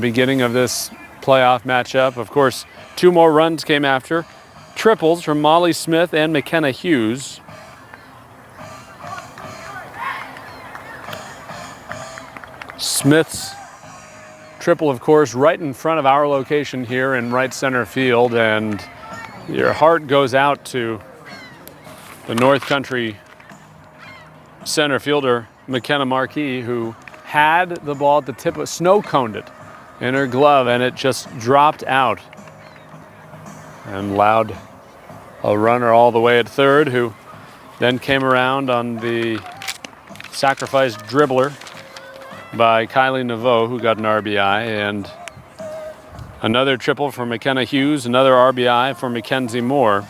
beginning of this playoff matchup. Of course, 2 more runs came after. Triples from Molly Smith and McKenna Hughes. Smith's triple, of course, right in front of our location here in right center field, and your heart goes out to the North Country center fielder, McKenna Marquis, who had the ball at the tip of, snow coned it in her glove, and it just dropped out. And allowed a runner all the way at third, who then came around on the sacrifice dribbler by Kylie Naveau, who got an RBI, and another triple for McKenna Hughes, another RBI for Mackenzie Moore.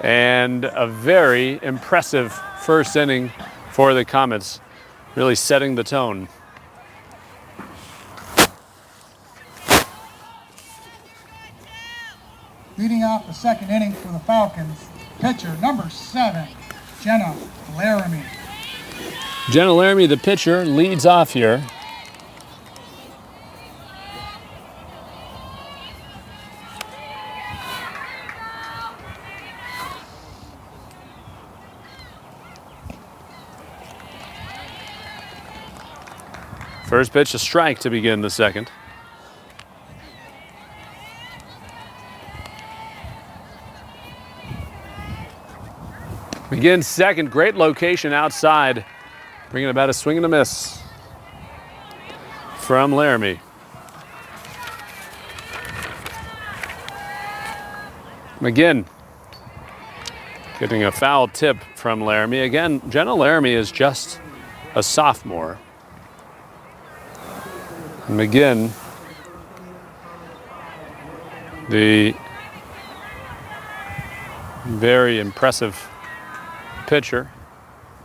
And a very impressive first inning for the Comets, really setting the tone. Leading off the second inning for the Falcons, pitcher number 7, Jenna Laramie. Jenna Laramie, the pitcher, leads off here. First pitch, a strike to begin the second. Begin second, great location outside, bringing about a swing and a miss from Laramie. McGinn getting a foul tip from Laramie. Again, Jenna Laramie is just a sophomore. McGinn, the very impressive pitcher,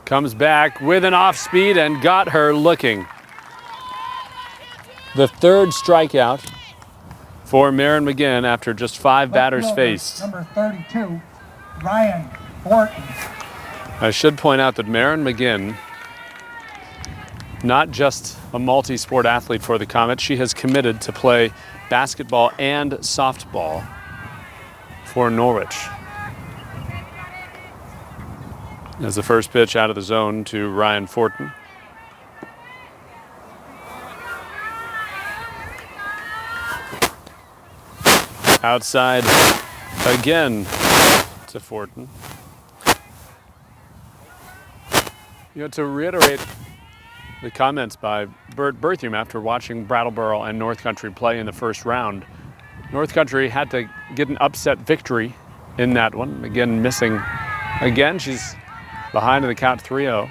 comes back with an off speed and got her looking. The third strikeout for Marin McGinn after just 5 batters faced. Number 32, Ryan Fortin. I should point out that Marin McGinn, not just a multi-sport athlete for the Comets, she has committed to play basketball and softball for Norwich. As the first pitch out of the zone to Ryan Fortin. Outside again to Fortin. You know, to reiterate the comments by Bert Berthium after watching Brattleboro and North Country play in the first round, North Country had to get an upset victory in that one. Again, missing again. She's behind in the count 3-0.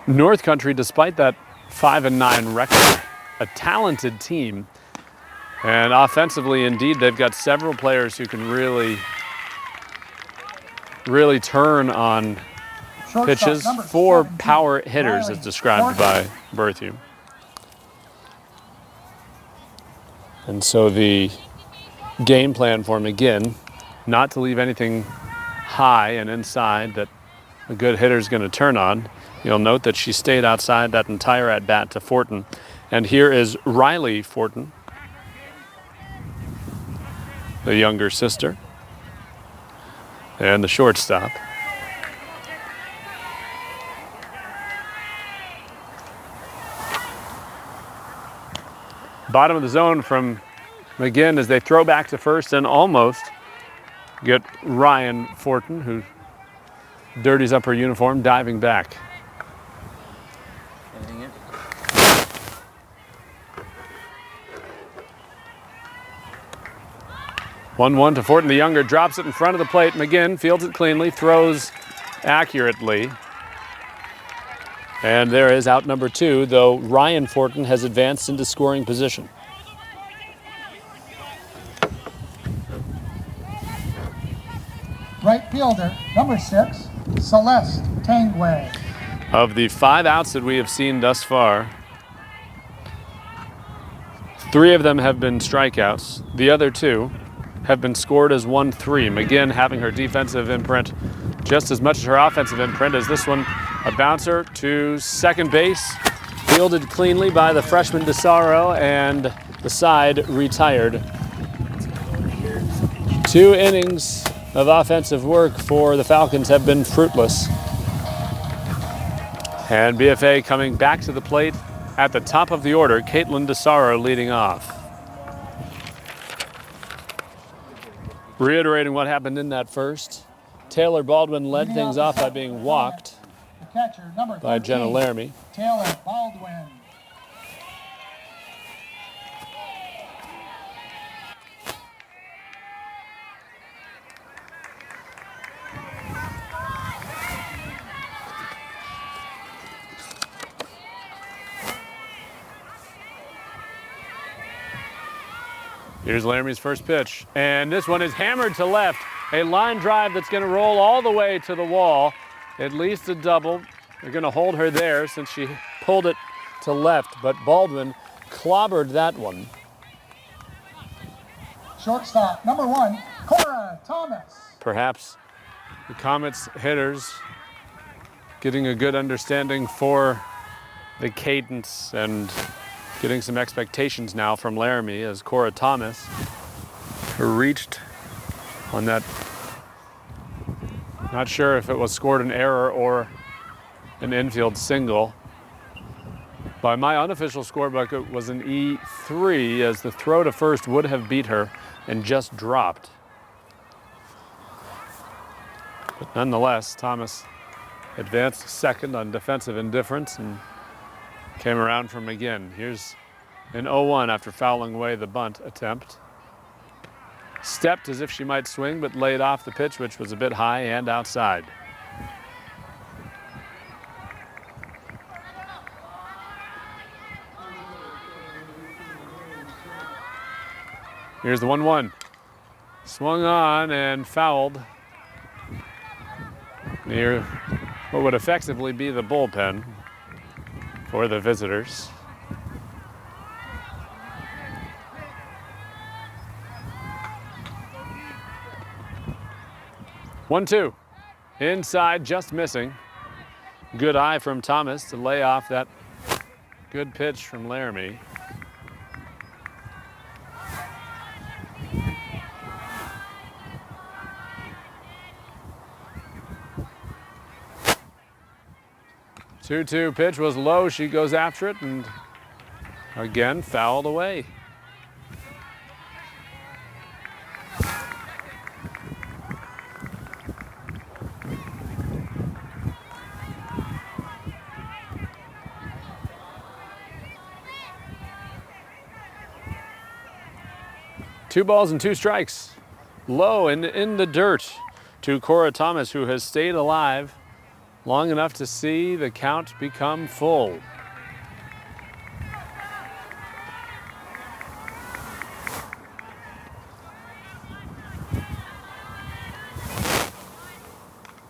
North Country, despite that 5-9 record, a talented team. And offensively, indeed, they've got several players who can really turn on pitches. 4 power hitters, as described by Berthium. And so the game plan for McGinn, not to leave anything high and inside that a good hitter is going to turn on. You'll note that she stayed outside that entire at-bat to Fortin. And here is Riley Fortin, the younger sister, and the shortstop. Bottom of the zone from McGinn as they throw back to first and almost get Ryan Fortin, who dirties up her uniform, diving back. 1-1 to Fortin. The younger drops it in front of the plate. McGinn fields it cleanly, throws accurately. And there is out number 2, though Ryan Fortin has advanced into scoring position. Right fielder, number 6, Celeste Tangway. Of the 5 outs that we have seen thus far, 3 of them have been strikeouts. The other 2 have been scored as 1-3. McGinn having her defensive imprint just as much as her offensive imprint, as this one A bouncer to second base, fielded cleanly by the freshman DeSaro, and the side retired. 2 innings of offensive work for the Falcons have been fruitless. And BFA coming back to the plate at the top of the order, Caitlin DeSaro leading off. Reiterating what happened in that first, Taylor Baldwin led things off by being walked The catcher, number 13, by Jenna Laramie. Taylor Baldwin. Here's Laramie's first pitch, and this one is hammered to left. A line drive that's going to roll all the way to the wall, at least a double. They're going to hold her there since she pulled it to left, but Baldwin clobbered that one. Shortstop, number 1, Cora Thomas. Perhaps the Comets hitters getting a good understanding for the cadence and getting some expectations now from Laramie as Cora Thomas reached on that. Not sure if it was scored an error or an infield single. By my unofficial scorebook, it was an E3 as the throw to first would have beat her and just dropped. But nonetheless, Thomas advanced second on defensive indifference and came around from again. Here's an 0-1 after fouling away the bunt attempt. Stepped as if she might swing, but laid off the pitch, which was a bit high and outside. Here's the 1-1. Swung on and fouled near what would effectively be the bullpen for the visitors. One-two. Inside, just missing. Good eye from Thomas to lay off that good pitch from Laramie. Two-two pitch was low. She goes after it and again fouled away. Two balls and 2 strikes. Low and in the dirt to Cora Thomas, who has stayed alive long enough to see the count become full.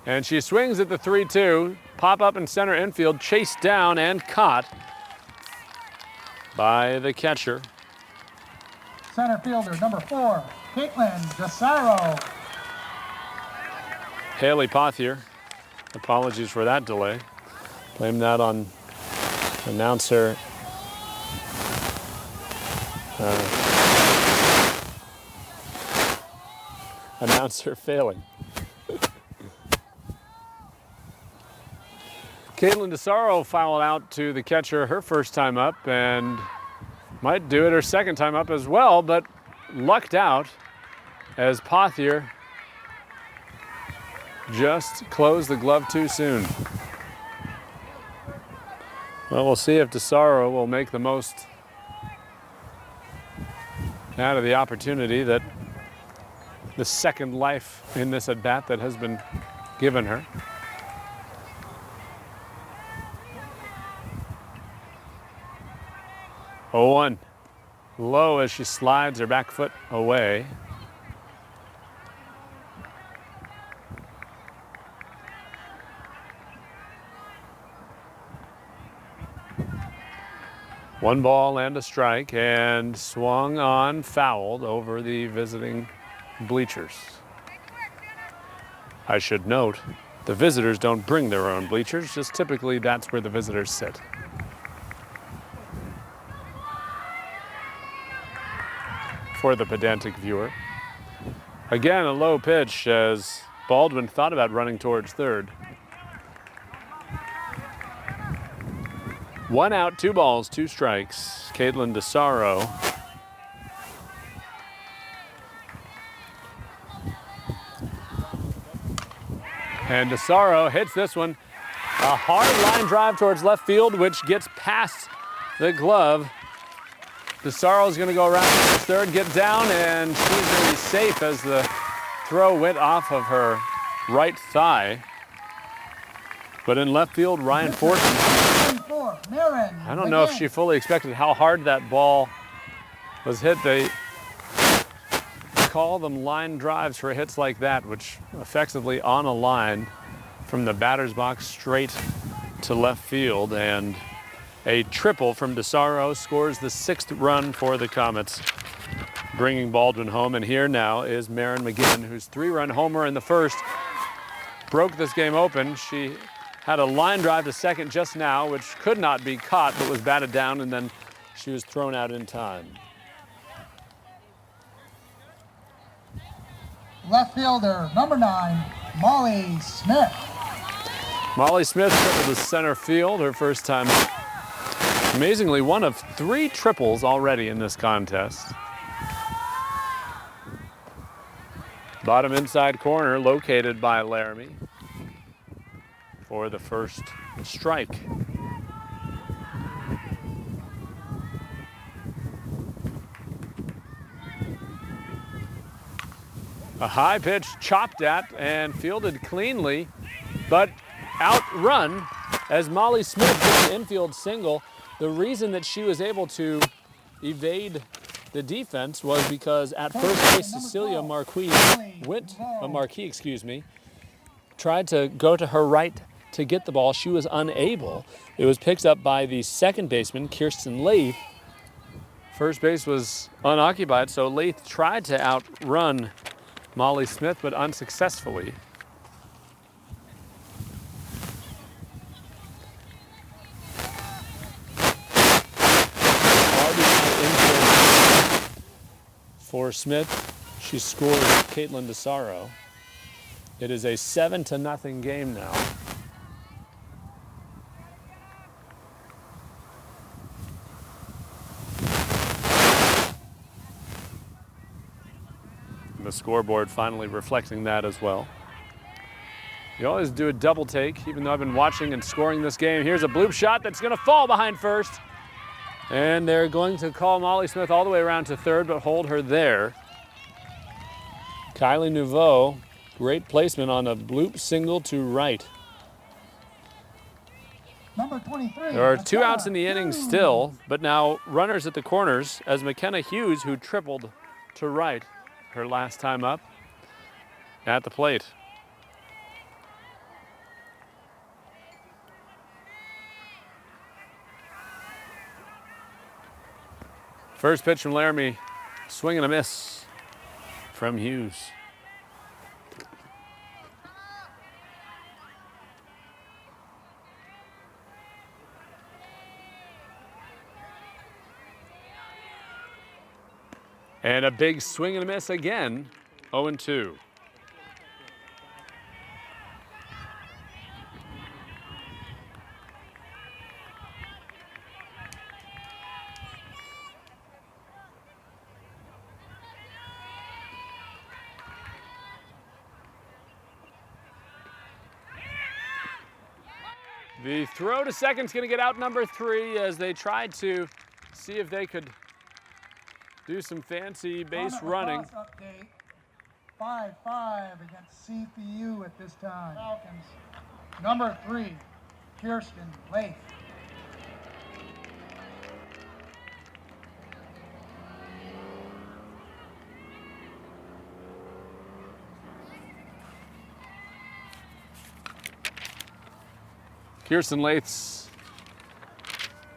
And she swings at the 3-2, pop up in center infield, chased down and caught by the catcher. Center fielder, number 4, Caitlin DeSaro. Haley Pothier, apologies for that delay. Blame that on announcer failing. Caitlin DeSaro fouled out to the catcher her first time up and might do it her second time up as well, but lucked out as Pothier just closed the glove too soon. Well, we'll see if DeSaro will make the most out of the opportunity that the second life in this at-bat that has been given her. Oh, 1. Low as she slides her back foot away. One ball and a strike, and swung on, fouled over the visiting bleachers. I should note The visitors don't bring their own bleachers, just typically that's where the visitors sit. For the pedantic viewer. Again, a low pitch as Baldwin thought about running towards third. 1 out, 2 balls, 2 strikes. Caitlin DeSaro. And DeSaro hits this one. A hard line drive towards left field, which gets past the glove. DeSaro's going to go around to third, get down, and she's going to be safe as the throw went off of her right thigh. But in left field, Ryan Fortune. I don't know if she fully expected how hard that ball was hit. They call them line drives for hits like that, which effectively on a line from the batter's box straight to left field. And a triple from DeSaro scores the 6th run for the Comets, bringing Baldwin home. And here now is Marin McGinn, whose 3-run homer in the first broke this game open. She had a line drive to second just now, which could not be caught, but was batted down, and then she was thrown out in time. Left fielder, number 9, Molly Smith. Molly Smith tripled to center field, her first time. Amazingly, one of 3 triples already in this contest. Bottom inside corner located by Laramie for the first strike. A high pitch chopped at and fielded cleanly, but outrun as Molly Smith gets an infield single. The reason that she was able to evade the defense was because at first base, Cecilia Marquis tried to go to her right to get the ball. She was unable. It was picked up by the second baseman, Kirsten Leith. First base was unoccupied, so Leith tried to outrun Molly Smith, but unsuccessfully. For Smith, she scores Caitlin DeSaro. It is a 7-0 game now. The scoreboard finally reflecting that as well. You always do a double take, even though I've been watching and scoring this game. Here's a bloop shot that's going to fall behind first. And they're going to call Molly Smith all the way around to third, but hold her there. Kylie Nouveau, great placement on a bloop single to right. Number 23. There are 2 outs in the inning still, but now runners at the corners as McKenna Hughes, who tripled to right her last time up, at the plate. First pitch from Laramie, swing and a miss from Hughes. And a big swing and a miss again, 0-2. The throw to second's going to get out number 3 as they tried to see if they could do some fancy base running. Update. 5-5 against CPU at this time. Falcons. Number 3, Kirsten Leith. Kirsten Leith's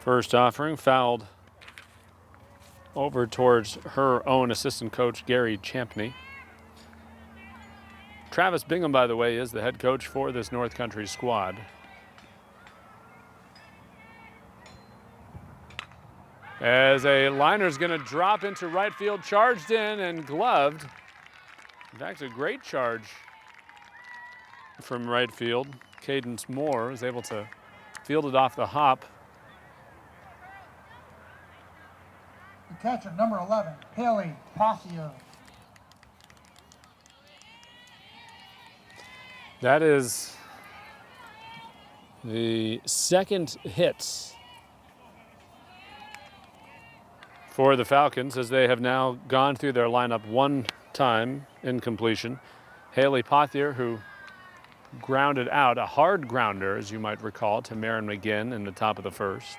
first offering fouled over towards her own assistant coach, Gary Champney. Travis Bingham, by the way, is the head coach for this North Country squad. As a liner's going to drop into right field, charged in and gloved. In fact, a great charge from right field. Cadence Moore is able to field it off the hop. The catcher, number 11, Haley Pothier. That is the second hit for the Falcons, as they have now gone through their lineup one time in completion. Haley Pothier, who grounded out, a hard grounder, as you might recall, to Marin McGinn in the top of the first.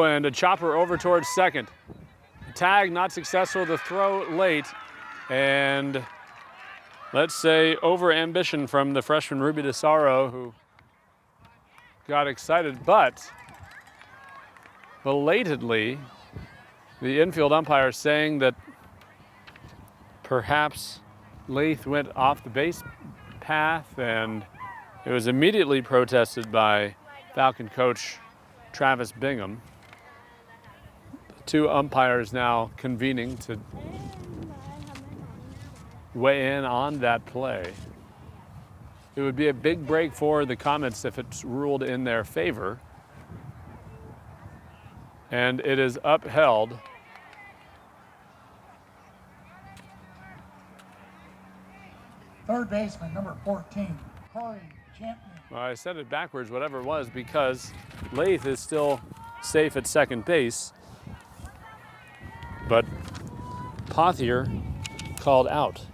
And a chopper over towards second. Tag not successful, the throw late, and let's say over ambition from the freshman Ruby DeSaro, who got excited, but belatedly the infield umpire saying that perhaps Lath went off the base path, and it was immediately protested by Falcon coach Travis Bingham. The two umpires now convening to weigh in on that play. It would be a big break for the Comets if it's ruled in their favor. And it is upheld. Third baseman, number 14, Corey Champney. Well, I said it backwards, whatever it was, because Lath is still safe at second base, but Pothier called out.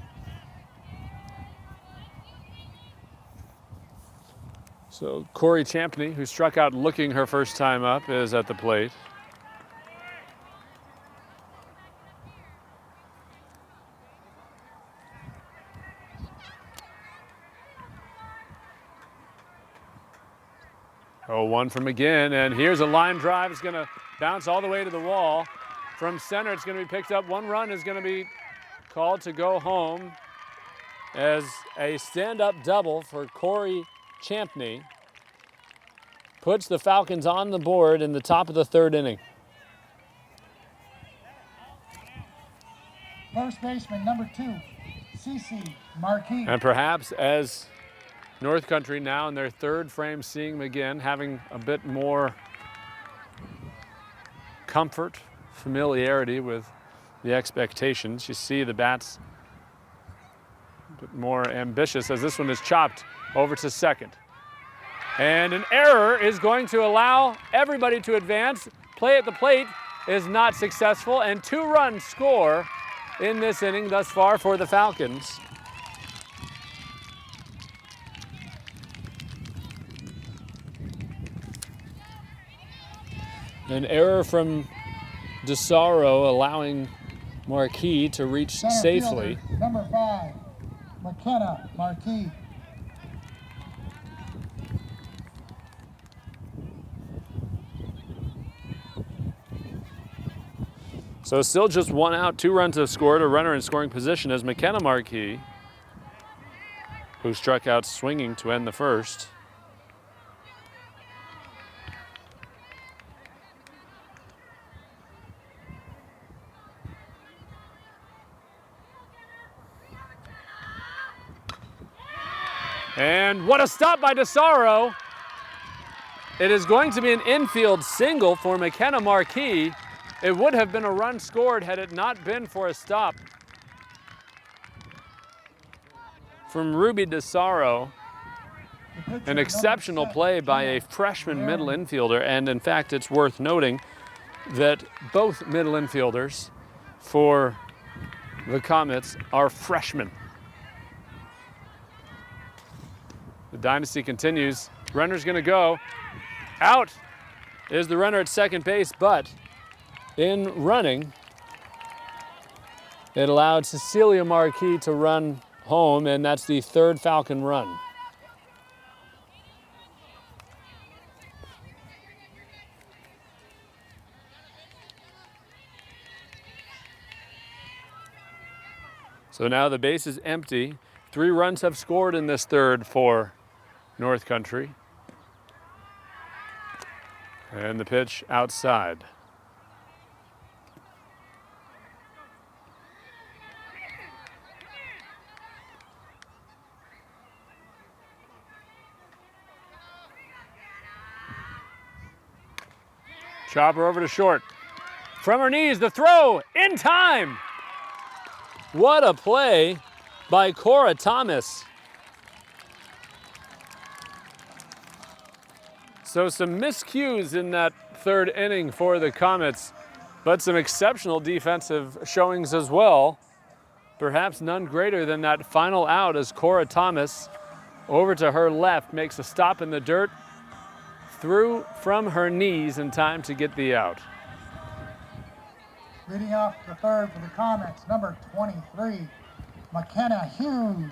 So Corey Champney, who struck out looking her first time up, is at the plate. Oh, one from McGinn, and here's a line drive. It's going to bounce all the way to the wall. From center, it's going to be picked up. One run is going to be called to go home as a stand-up double for Corey Champney puts the Falcons on the board in the top of the third inning. First baseman, number 2, CC Marquis. And perhaps as North Country now in their third frame, seeing McGinn having a bit more comfort, familiarity with the expectations. You see the bats a bit more ambitious as this one is chopped over to second. And an error is going to allow everybody to advance. Play at the plate is not successful, and 2-run score in this inning thus far for the Falcons. An error from DeSaro allowing Marquis to reach Center safely. Fielder, number 5, McKenna Marquis. So still just 1 out, 2 runs have scored, a runner in scoring position as McKenna Marquis, who struck out swinging to end the first. And what a stop by DeSaro. It is going to be an infield single for McKenna Marquis. It would have been a run scored had it not been for a stop from Ruby DeSaro. An exceptional play by a freshman middle infielder, and in fact it's worth noting that both middle infielders for the Comets are freshmen. The dynasty continues. Runner's gonna go. Out is the runner at second base, but in running, it allowed Cecilia Marquis to run home, and that's the third Falcon run. So now the base is empty. 3 runs have scored in this third for North Country. And the pitch outside. Chopper over to short. From her knees, the throw in time. What a play by Cora Thomas. So some miscues in that third inning for the Comets, but some exceptional defensive showings as well. Perhaps none greater than that final out as Cora Thomas over to her left makes a stop in the dirt, threw from her knees in time to get the out. Leading off the third for the Comets, number 23, McKenna Hughes.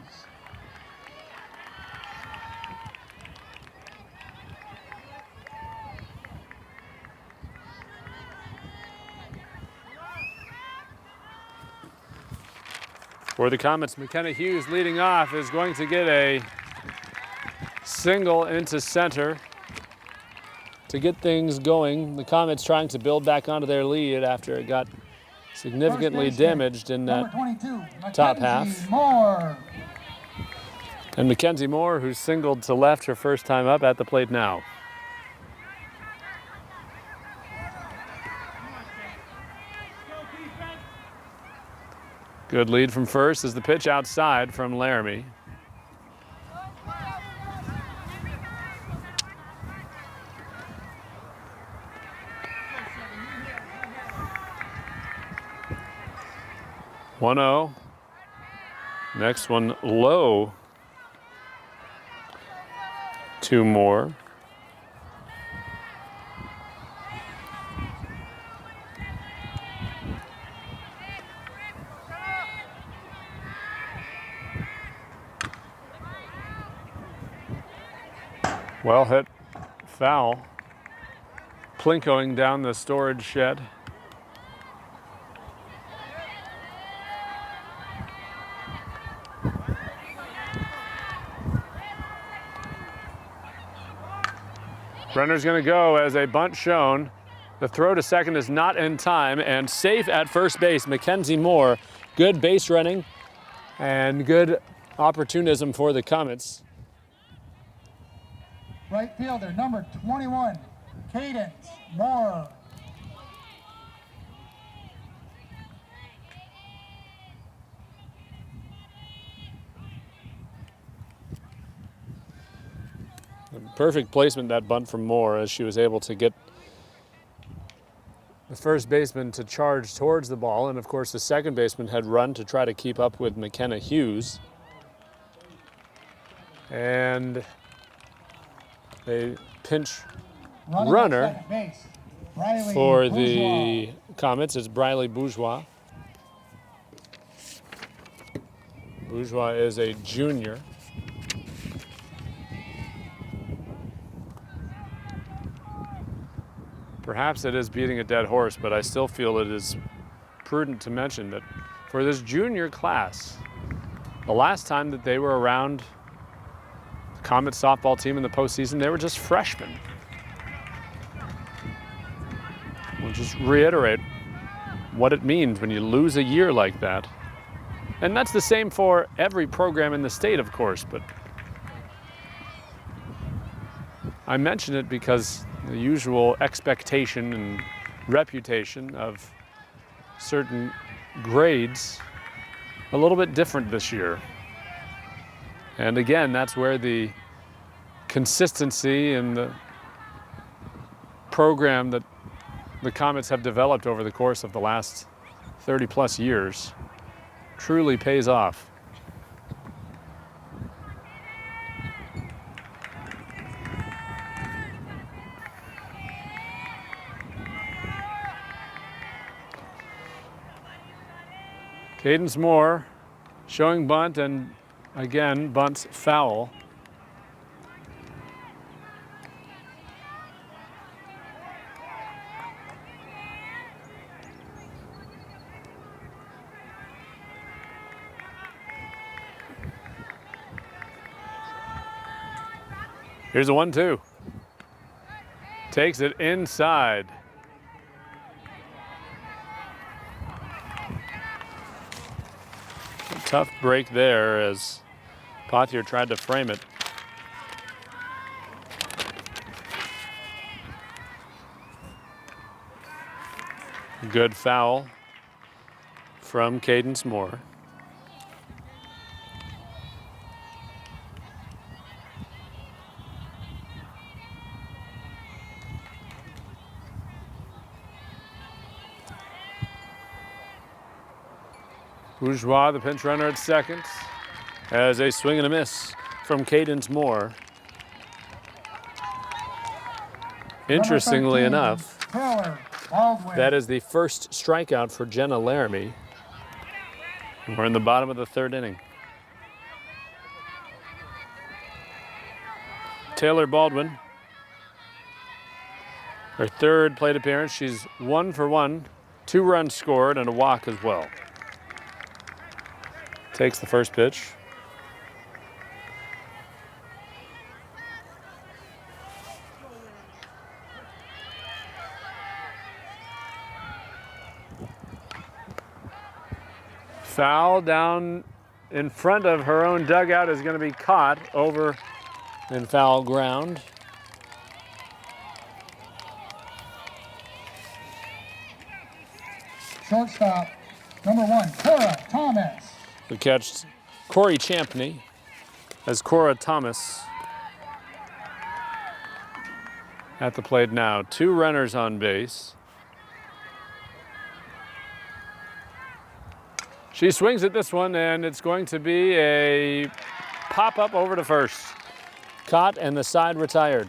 For the Comets, McKenna Hughes leading off is going to get a single into center to get things going. The Comets trying to build back onto their lead after it got significantly damaged in that top half. Moore. And Mackenzie Moore, who's singled to left her first time up, at the plate now. Good lead from first as the pitch outside from Laramie. One 0. Next one low. 2 more. Well hit foul. Plinkoing down the storage shed. Runner's gonna go as a bunt shown. The throw to second is not in time, and safe at first base, Mackenzie Moore. Good base running and good opportunism for the Comets. Right fielder, number 21, Cadence Moore. Perfect placement, that bunt from Moore, as she was able to get the first baseman to charge towards the ball, and of course the second baseman had run to try to keep up with McKenna Hughes. And a pinch runner for the Comets is Briley Bourgeois. Bourgeois is a junior. Perhaps it is beating a dead horse, but I still feel it is prudent to mention that for this junior class, the last time that they were around the Comet softball team in the postseason, they were just freshmen. We'll just reiterate what it means when you lose a year like that. And that's the same for every program in the state, of course, but I mention it because the usual expectation and reputation of certain grades a little bit different this year. And again, that's where the consistency and the program that the Comets have developed over the course of the last 30 plus years truly pays off. Cadence Moore showing bunt, and again, bunts foul. Here's a 1-2. Takes it inside. A tough break there as Pothier tried to frame it. Good foul from Cadence Moore. Bourgeois, the pinch runner at second, as a swing and a miss from Cadence Moore. Interestingly enough, that is the first strikeout for Jenna Laramie. We're in the bottom of the third inning. Taylor Baldwin, her third plate appearance. She's 1 for 1, 2 runs scored and a walk as well. Takes the first pitch. Foul down in front of her own dugout is going to be caught over in foul ground. Shortstop, number 1, Cora Thomas. We catch Corey Champney as Cora Thomas at the plate now. 2 runners on base. She swings at this one, and it's going to be a pop-up over to first. Caught and the side retired.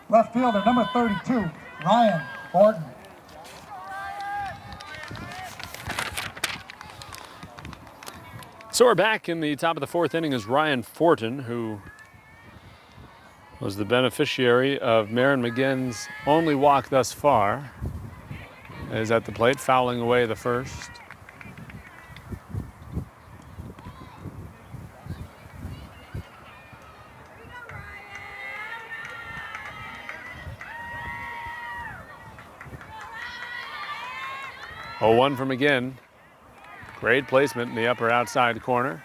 Left fielder, number 32, Ryan Horton. So we're back in the top of the fourth inning as Ryan Fortin, who was the beneficiary of Maren McGinn's only walk thus far, is at the plate, fouling away the first. Oh, 1 from McGinn. Great placement in the upper outside corner.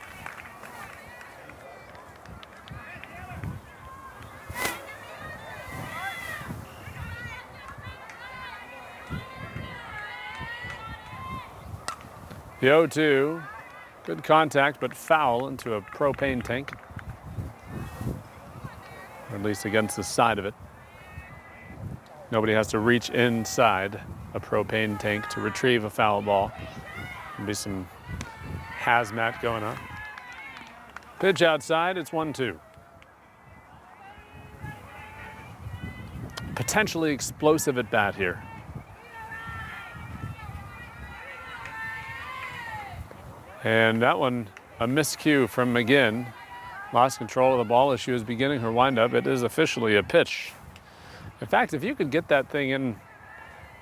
The 0-2, good contact, but foul into a propane tank. Or at least against the side of it. Nobody has to reach inside a propane tank to retrieve a foul ball. There'll be some hazmat going on. Pitch outside, it's 1-2. Potentially explosive at bat here. And that one, a miscue from McGinn. Lost control of the ball as she was beginning her windup. It is officially a pitch. In fact, if you could get that thing in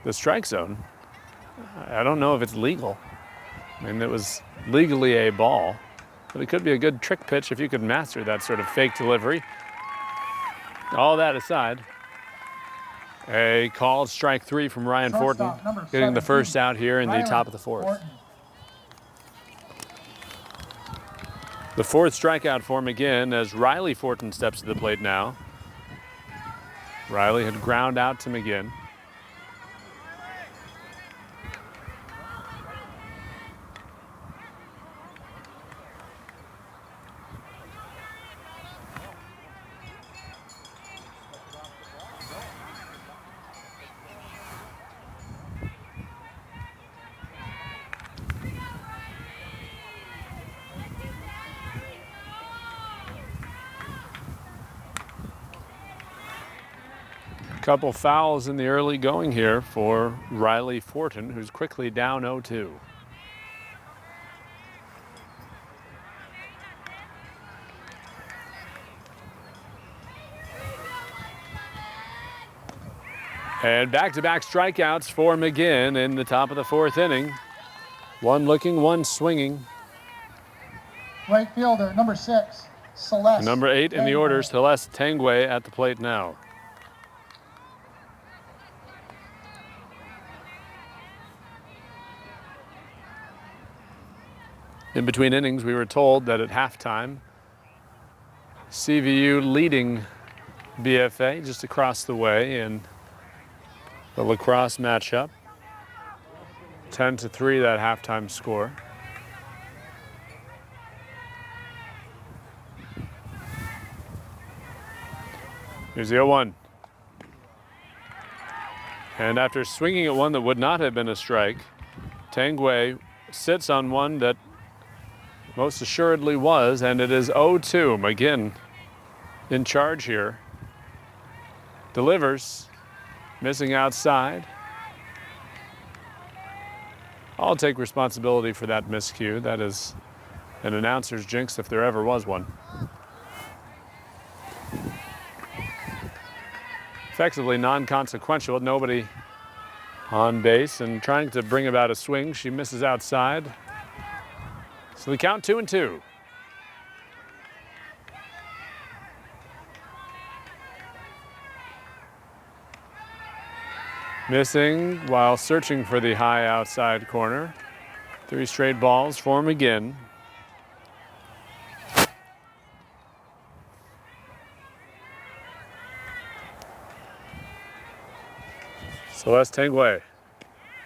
the strike zone, I don't know if it's legal. I mean, it was legally a ball, but it could be a good trick pitch if you could master that sort of fake delivery. All that aside, a called strike 3 from Ryan Fortin, getting the first out here in the top of the fourth. The fourth strikeout for McGinn as Riley Fortin steps to the plate now. Riley had ground out to McGinn. Couple fouls in the early going here for Riley Fortin, who's quickly down 0-2. And back-to-back strikeouts for McGinn in the top of the 4th inning. One looking, one swinging. Right fielder, number 6, Celeste. Number 8 in the order, Celeste Tangwe at the plate now. In between innings, we were told that at halftime, CVU leading BFA just across the way in the lacrosse matchup. 10-3 that halftime score. Here's the 0-1. And after swinging at one that would not have been a strike, Tangwe sits on one that most assuredly was, and it is 0-2. McGinn in charge here. Delivers, missing outside. I'll take responsibility for that miscue. That is an announcer's jinx if there ever was one. Effectively non-consequential, nobody on base, and trying to bring about a swing. She misses outside. So the count 2-2. Missing while searching for the high outside corner. 3 straight balls for McGinn. Celeste Tangwe.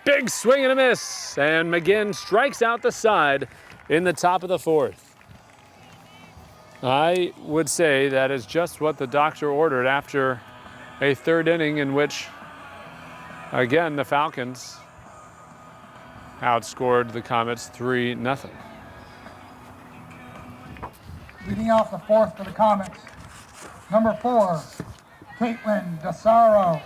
Big swing and a miss, and McGinn strikes out the side in the top of the 4th. I would say that is just what the doctor ordered after a 3rd inning in which, again, the Falcons outscored the Comets 3-0. Leading off the 4th for the Comets, number 4, Caitlin Dasaro.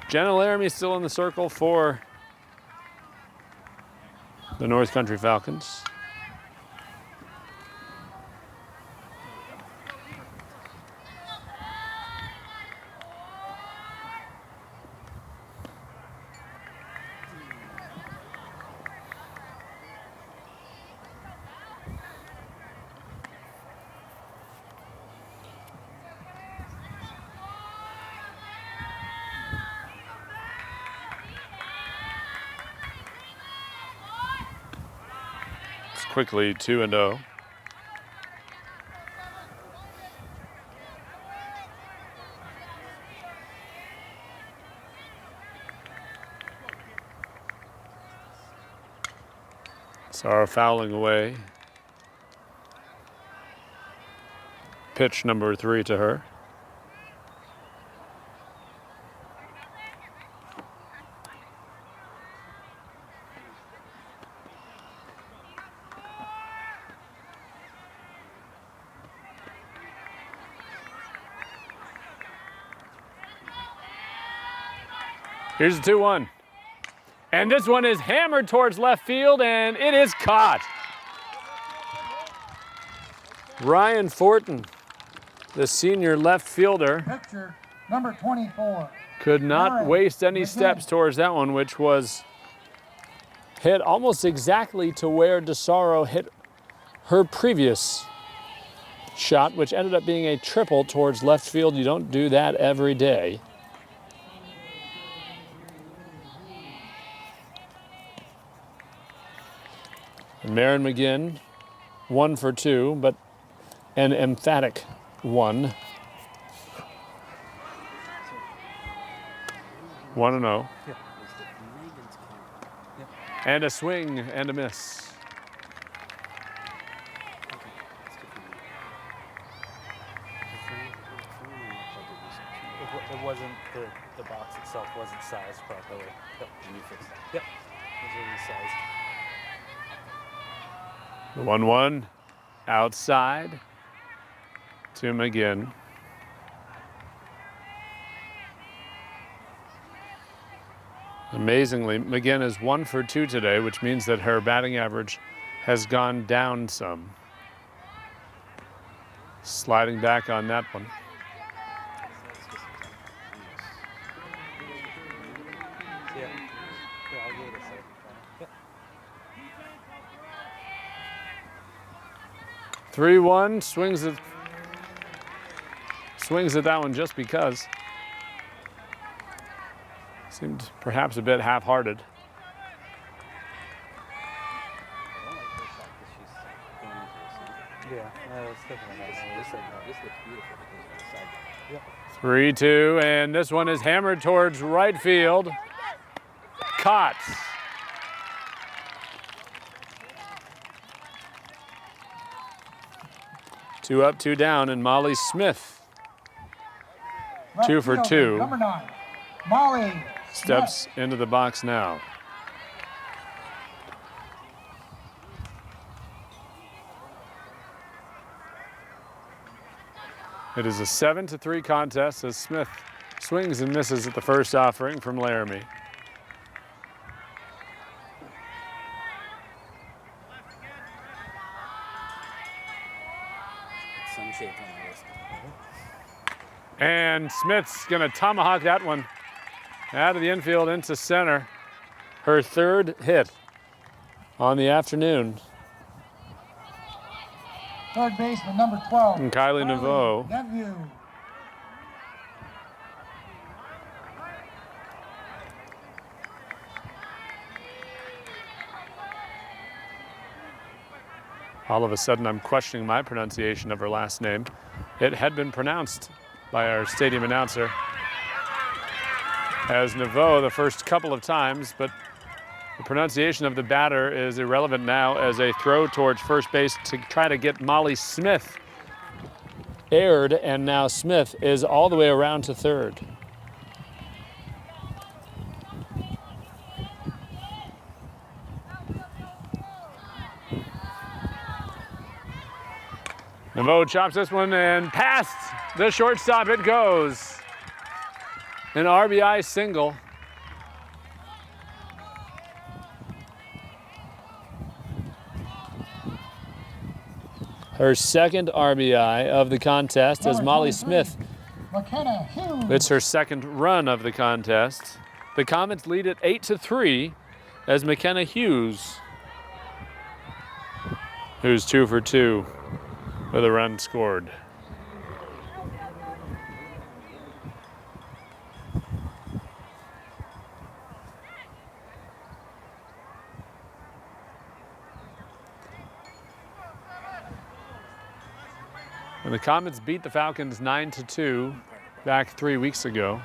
Jenna Laramie still in the circle for the North Country Falcons. Quickly 2-0. Sarah fouling away. Pitch number 3 to her. Here's the 2-1. And this one is hammered towards left field, and it is caught. Ryan Fortin, the senior left fielder, Pitcher, number 24. could not waste any steps towards that one, which was hit almost exactly to where Dasaro hit her previous shot, which ended up being a triple towards left field. You don't do that every day. And Maren McGinn, 1 for 2, but an emphatic 1. 1-0. And a swing and a miss. It wasn't, the box itself wasn't sized properly. Yep. Can you fix that? Yep. It was sized. The 1-1 outside to McGinn. Amazingly, McGinn is 1 for 2 today, which means that her batting average has gone down some. Sliding back on that one. Yeah. Yeah, I'll give it a second. Yep. 3-1, swings at that one just because. Seemed perhaps a bit half-hearted. Yeah, I was thinking of that. This looks beautiful because of the side. Yep. 3-2, and this one is hammered towards right field. Caught. Two up, two down, and Molly Smith, Left 2 for fielder, 2. Number 9, Molly Steps into the box now. It is a 7-3 contest as Smith swings and misses at the first offering from Laramie. Sunshade on the wrist. And Smith's gonna tomahawk that one out of the infield into center. Her 3rd hit on the afternoon. Third baseman, number 12. And Kylie Naveau. Nephew. All of a sudden, I'm questioning my pronunciation of her last name. It had been pronounced by our stadium announcer as Naveau the first couple of times, but the pronunciation of the batter is irrelevant now as a throw towards first base to try to get Molly Smith aired, and now Smith is all the way around to third. Naveau chops this one and past the shortstop it goes. An RBI single. Her 2nd RBI of the contest as Number Molly 23, Smith. McKenna Hughes. It's her 2nd run of the contest. The Comets lead it 8-3 as McKenna Hughes, who's 2 for 2 with a run scored. And the Comets beat the Falcons 9-2 back 3 weeks ago.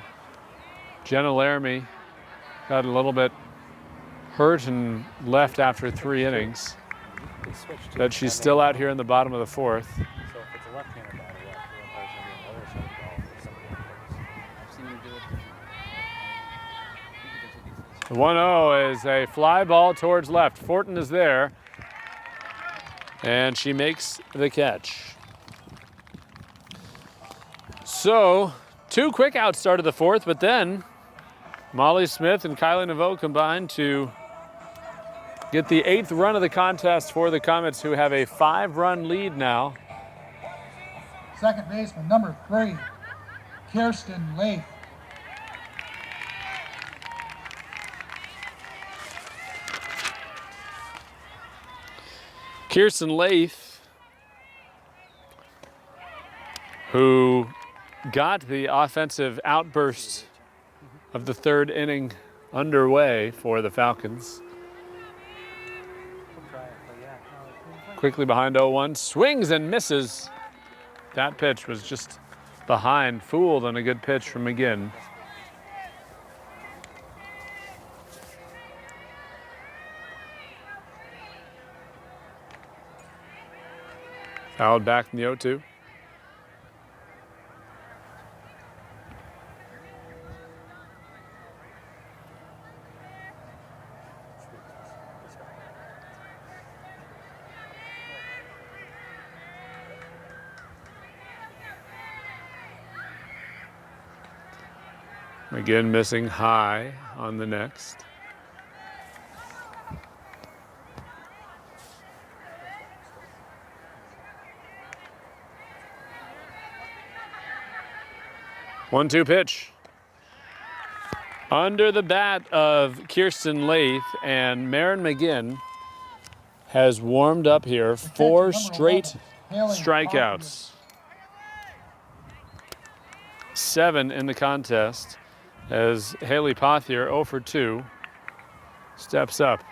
Jenna Laramie got a little bit hurt and left after 3 innings. They switched to But she's still out here in the bottom of the 4th. So if it's a left-hander batter, the umpire's going to be on the other side of the ball for somebody on first. I've seen him do it. The 1-0 is a fly ball towards left. Fortin is there, and she makes the catch. So, 2 quick outs started the 4th, but then Molly Smith and Kylie Naveau combined to get the 8th run of the contest for the Comets, who have a 5-run lead now. Second baseman, number 3, Kirsten Leith. Kirsten Leith, who got the offensive outburst of the 3rd inning underway for the Falcons. We'll try it, but yeah. No, Quickly behind 0-1, swings and misses. That pitch was just behind, fooled on a good pitch from McGinn. Fouled back in the 0-2. McGinn missing high on the next. One-two pitch. Under the bat of Kirsten Lath, and Maren McGinn has warmed up here. 4 straight strikeouts. 7 in the contest as Haley Pothier, 0 for 2, steps up.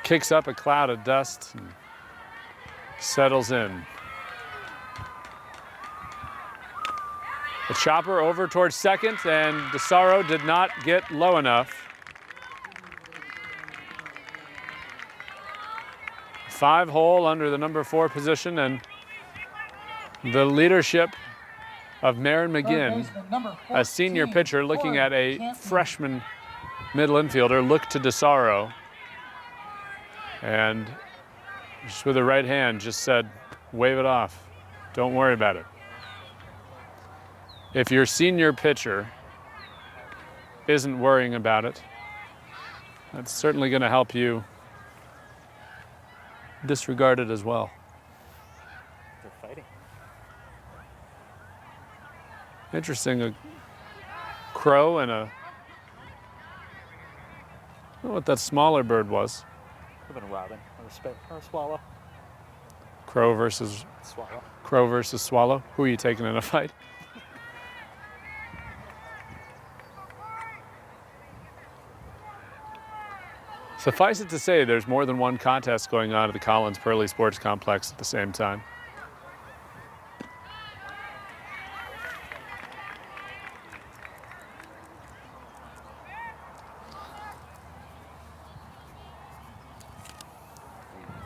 Kicks up a cloud of dust and settles in. The chopper over towards second, and DeSaro did not get low enough. 5-hole under the number 4 position, and the leadership of Maren McGinn, a senior pitcher looking at a freshman middle infielder, looked to DeSaro and just with a right hand just said, wave it off. Don't worry about it. If your senior pitcher isn't worrying about it, that's certainly going to help you disregard it as well. They're fighting. Interesting, a crow and a, I don't know what that smaller bird was. Could have been a robin or a swallow. Crow versus swallow. Who are you taking in a fight? Suffice it to say, there's more than one contest going on at the Collins Pearly Sports Complex at the same time.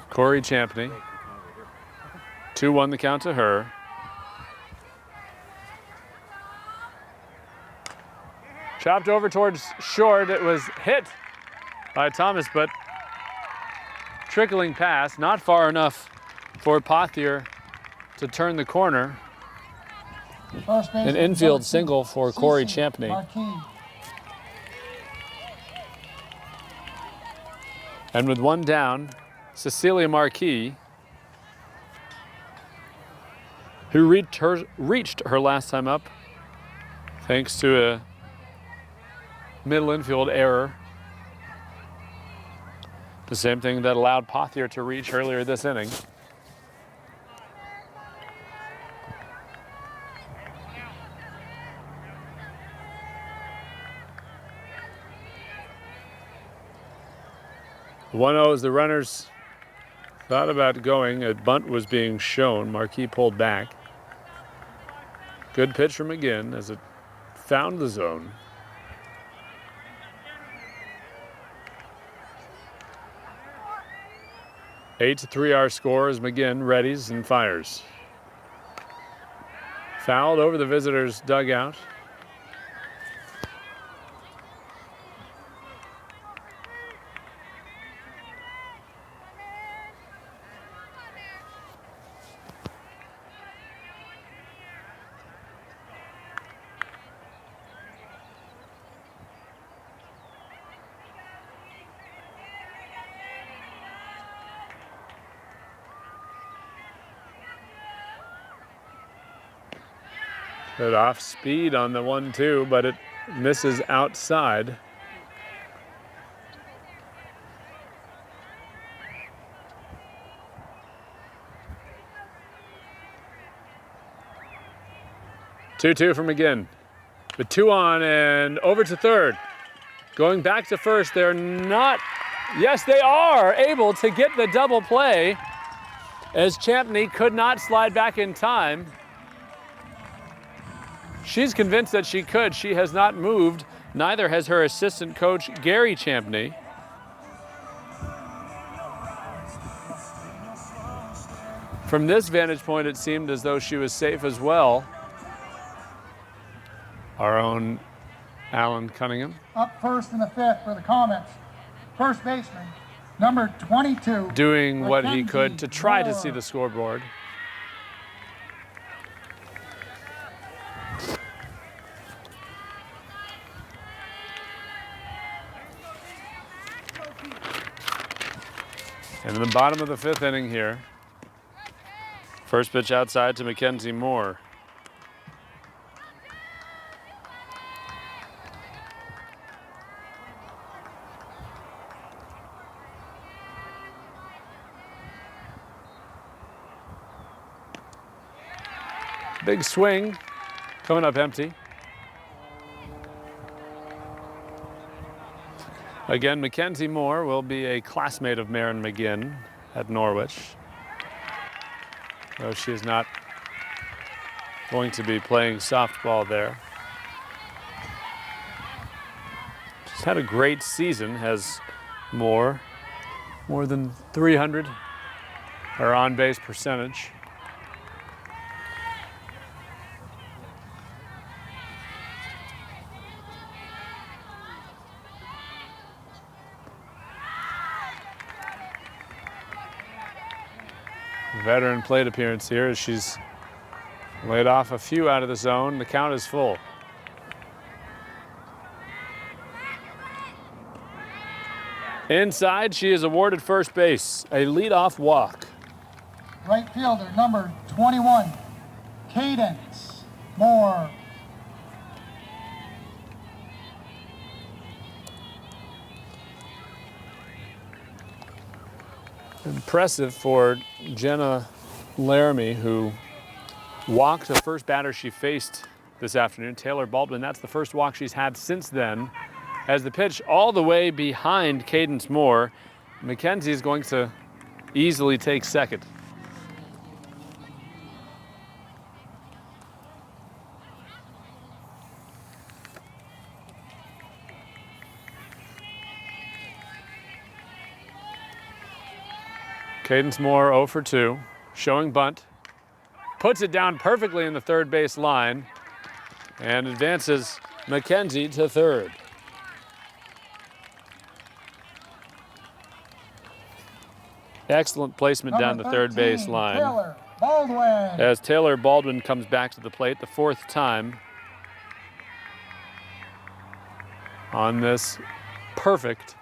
Corey Champney, 2-1 the count to her. Chopped over towards short. It was hit by Thomas, but trickling past, not far enough for Pothier to turn the corner. An infield single for Corey Champney. And with 1 down, Cecilia Marquis, who reached her last time up thanks to a middle infield error. The same thing that allowed Pothier to reach earlier this inning. The 1-0 as the runners thought about going. A bunt was being shown. Marquis pulled back. Good pitch from McGinn as it found the zone. Eight to 3 our score as McGinn readies and fires. Fouled over the visitors' dugout. Good off speed on the 1-2, but it misses outside. Two from McGinn. With 2 on and over to third. Going back to first, they're not, yes they are able to get the double play as Champney could not slide back in time. She's convinced that she could. She has not moved. Neither has her assistant coach, Gary Champney. From this vantage point, it seemed as though she was safe as well. Our own Alan Cunningham. Up first in the 5th for the Comets. First baseman, number 22. Doing what he could to try to see the scoreboard. And in the bottom of the 5th inning here, first pitch outside to Mackenzie Moore. Big swing, coming up empty. Again, Mackenzie Moore will be a classmate of Maren McGinn at Norwich, though she is not going to be playing softball there. She's had a great season, has more than 300, her on-base percentage. Veteran plate appearance here as she's laid off a few out of the zone. The count is full. Inside, she is awarded first base, a leadoff walk. Right fielder, number 21, Cadence Moore. Impressive for Jenna Laramie, who walked the first batter she faced this afternoon, Taylor Baldwin. That's the first walk she's had since then. As the pitch all the way behind Cadence Moore, Mackenzie is going to easily take second. Cadence Moore 0 for 2, showing bunt. Puts it down perfectly in the third base line and advances Mackenzie to third. Excellent placement down the third base line. Taylor Baldwin. As Taylor Baldwin comes back to the plate the 4th time on this perfect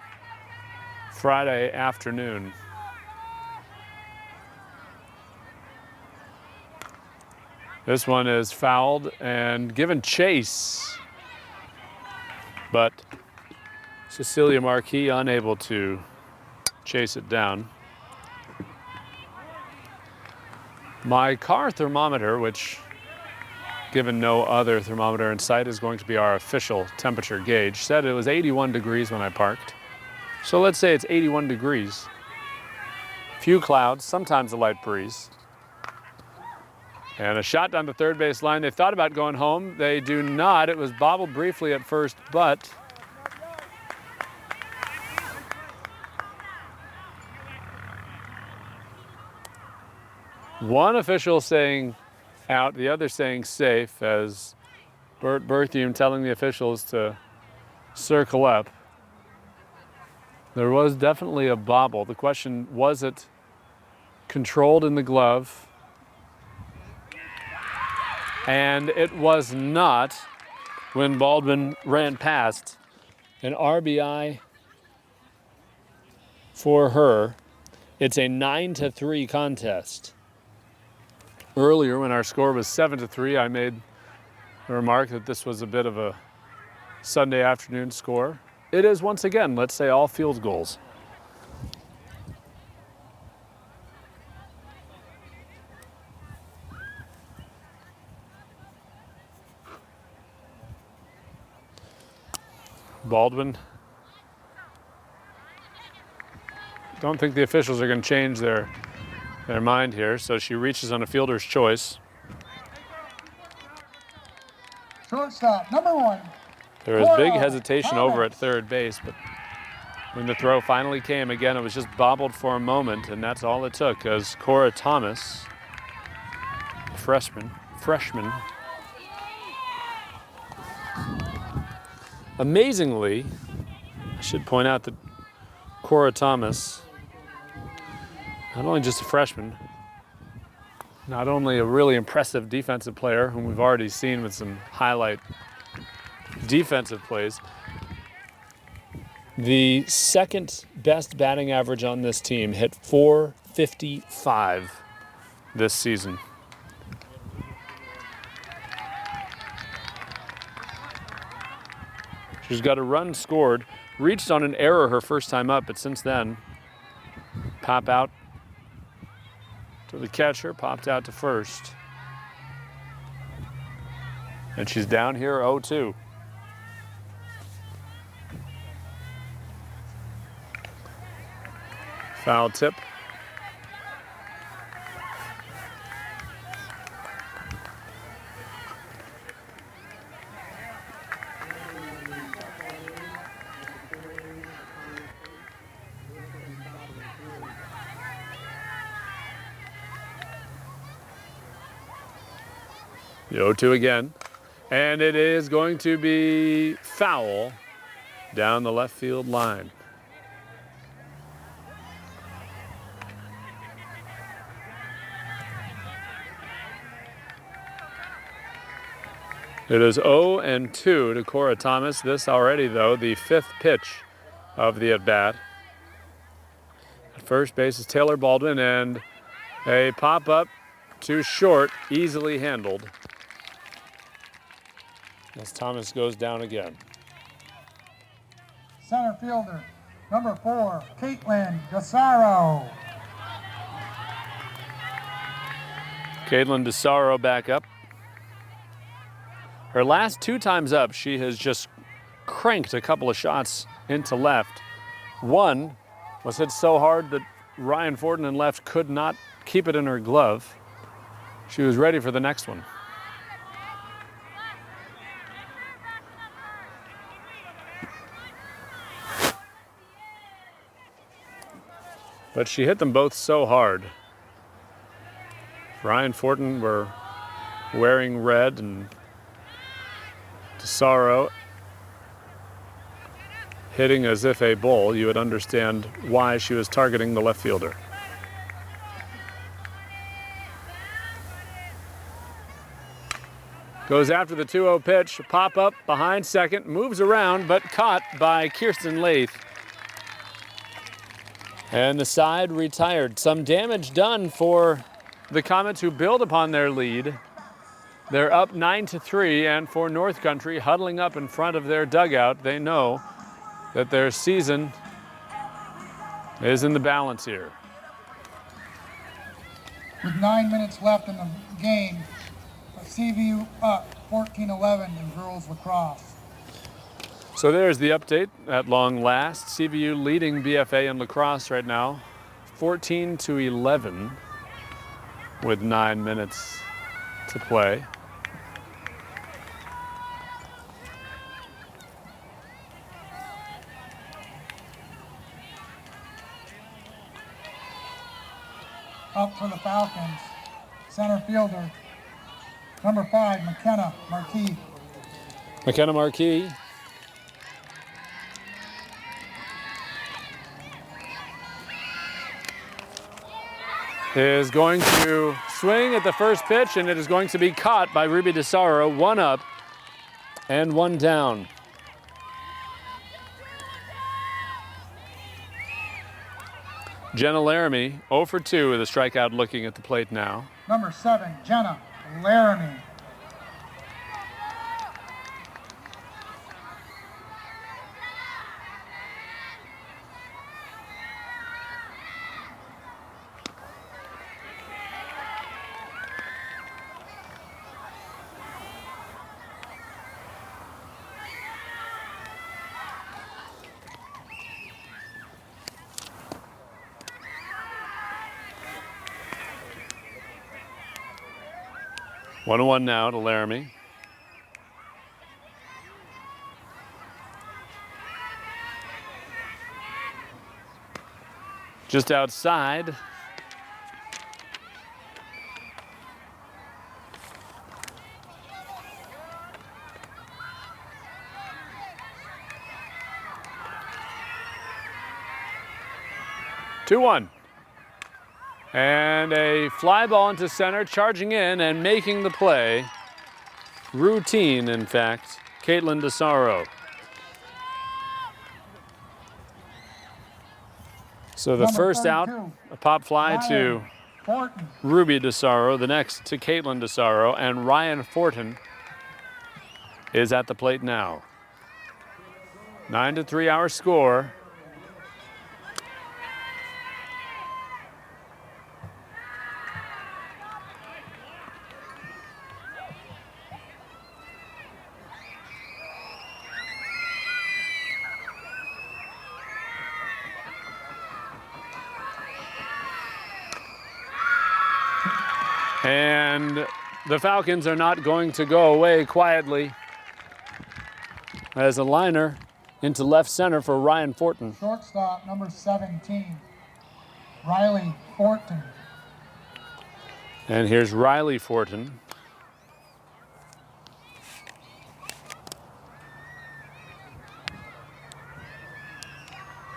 Friday afternoon. This one is fouled and given chase, but Cecilia Marquis unable to chase it down. My car thermometer, which, given no other thermometer in sight, is going to be our official temperature gauge, said it was 81 degrees when I parked. So let's say it's 81 degrees. Few clouds, sometimes a light breeze. And a shot down the third base line. They thought about going home. They do not. It was bobbled briefly at first, but one official saying out, the other saying safe, as Bert Berthium telling the officials to circle up. There was definitely a bobble. The question, was it controlled in the glove? And it was not when Baldwin ran past. An RBI for her. It's a 9-3 contest. Earlier, when our score was 7-3, I made a remark that this was a bit of a Sunday afternoon score. It is once again, let's say, all field goals. Baldwin. Don't think the officials are going to change their mind here, so she reaches on a fielder's choice. Shortstop, number 1. There was big hesitation over at third base, but when the throw finally came, again, it was just bobbled for a moment, and that's all it took, as Cora Thomas, freshman, amazingly, I should point out that Cora Thomas, not only just a freshman, not only a really impressive defensive player whom we've already seen with some highlight defensive plays, The second best batting average on this team, hit .455 this season. She's got a run scored, reached on an error her first time up, but since then, pop out to the catcher, popped out to first. And she's down here 0-2. Foul tip. The 0-2 again. And it is going to be foul down the left field line. It is 0-2 to Cora Thomas. This already, though, the fifth pitch of the at-bat. At first base is Taylor Baldwin, and a pop-up too short, easily handled, as Thomas goes down again. Center fielder, number 4, Caitlin DeSaro. Caitlin DeSaro back up. Her last 2 times up, she has just cranked a couple of shots into left. One was hit so hard that Ryan Fortin in left could not keep it in her glove. She was ready for the next one. But she hit them both so hard. Ryan Fortin were wearing red, and DeSaro hitting as if a bull. You would understand why she was targeting the left fielder. Goes after the 2-0 pitch, pop up behind second, moves around, but caught by Kirsten Lath. And the side retired. Some damage done for the Comets, who build upon their lead. They're up 9-3, and for North Country, huddling up in front of their dugout, they know that their season is in the balance here. With 9 minutes left in the game, CVU up 14-11 in girls lacrosse. So there's the update at long last. CVU leading BFA in lacrosse right now, 14-11, with 9 minutes to play. Up for the Falcons, center fielder, number 5, McKenna Marquis. McKenna Marquis is going to swing at the first pitch, and it is going to be caught by Ruby DeSaro. 1 up and 1 down. Jenna Laramie, 0 for 2 with a strikeout, looking at the plate now. Number 7, Jenna Laramie. One 1 now to Laramie. Just outside. Two 1. And a fly ball into center, charging in and making the play. Routine, in fact, Caitlin DeSaro. So the Number first out, 32, a pop fly to Ryan Fortin. Ruby DeSaro, the next to Caitlin DeSaro, and Ryan Fortin is at the plate now. 9-3 our score. And the Falcons are not going to go away quietly. As a liner into left center for Ryan Fortin. Shortstop, number 17, Riley Fortin. And here's Riley Fortin.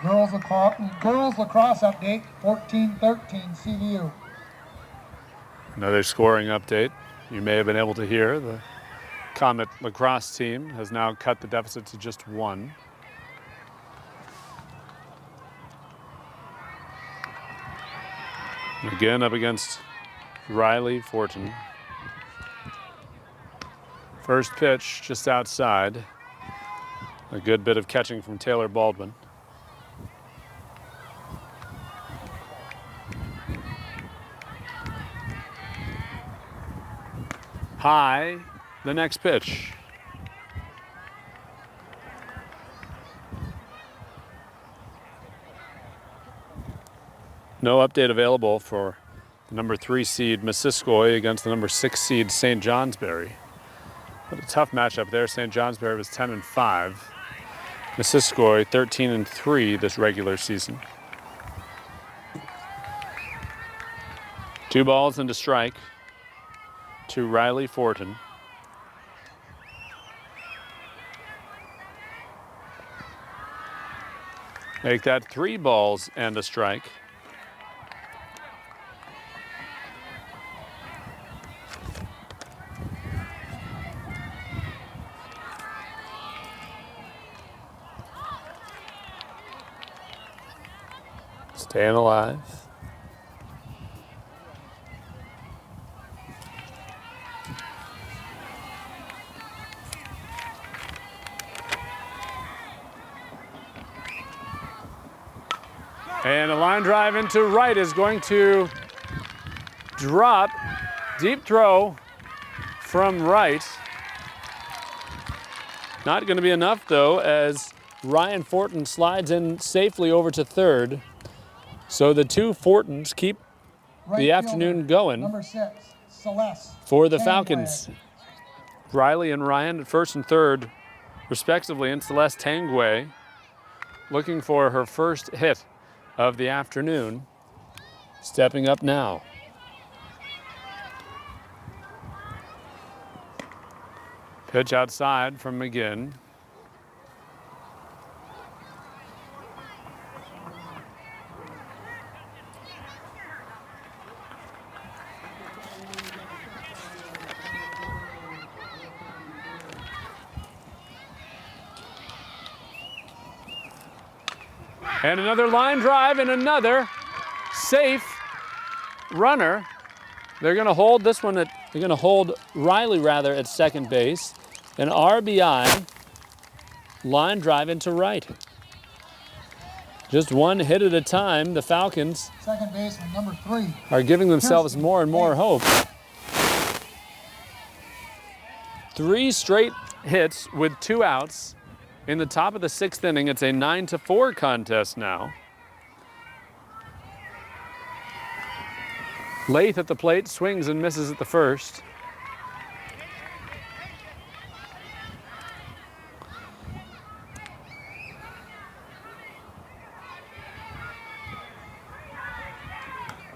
Girls lacrosse update, 14-13 CVU. Another scoring update. You may have been able to hear the Comet lacrosse team has now cut the deficit to just 1. Again up against Riley Fortin. First pitch just outside. A good bit of catching from Taylor Baldwin. High, the next pitch. No update available for the number 3 seed Missisquoi against the number 6 seed St. Johnsbury. But a tough matchup there. St. Johnsbury was 10-5. Missisquoi 13-3 this regular season. 2 balls and a strike to Riley Fortin. Make that 3 balls and a strike. Staying alive. And a line drive into right is going to drop. Deep throw from right. Not going to be enough though, as Ryan Fortin slides in safely over to third. So the 2 Fortins keep Right the afternoon fielder, going number 6, Celeste. for the Tangway. Falcons. Riley and Ryan at first and third, respectively, and Celeste Tangway looking for her first hit of the afternoon, stepping up now. Pitch outside from McGinn. And another line drive and another safe runner. They're going to hold this one they're going to hold Riley rather at second base. An RBI line drive into right. Just one hit at a time. The Falcons Second baseman, number 3. are giving themselves more and more hope. 3 straight hits with 2 outs. In the top of the 6th inning, it's a 9-4 contest now. Lath at the plate, swings and misses at the first.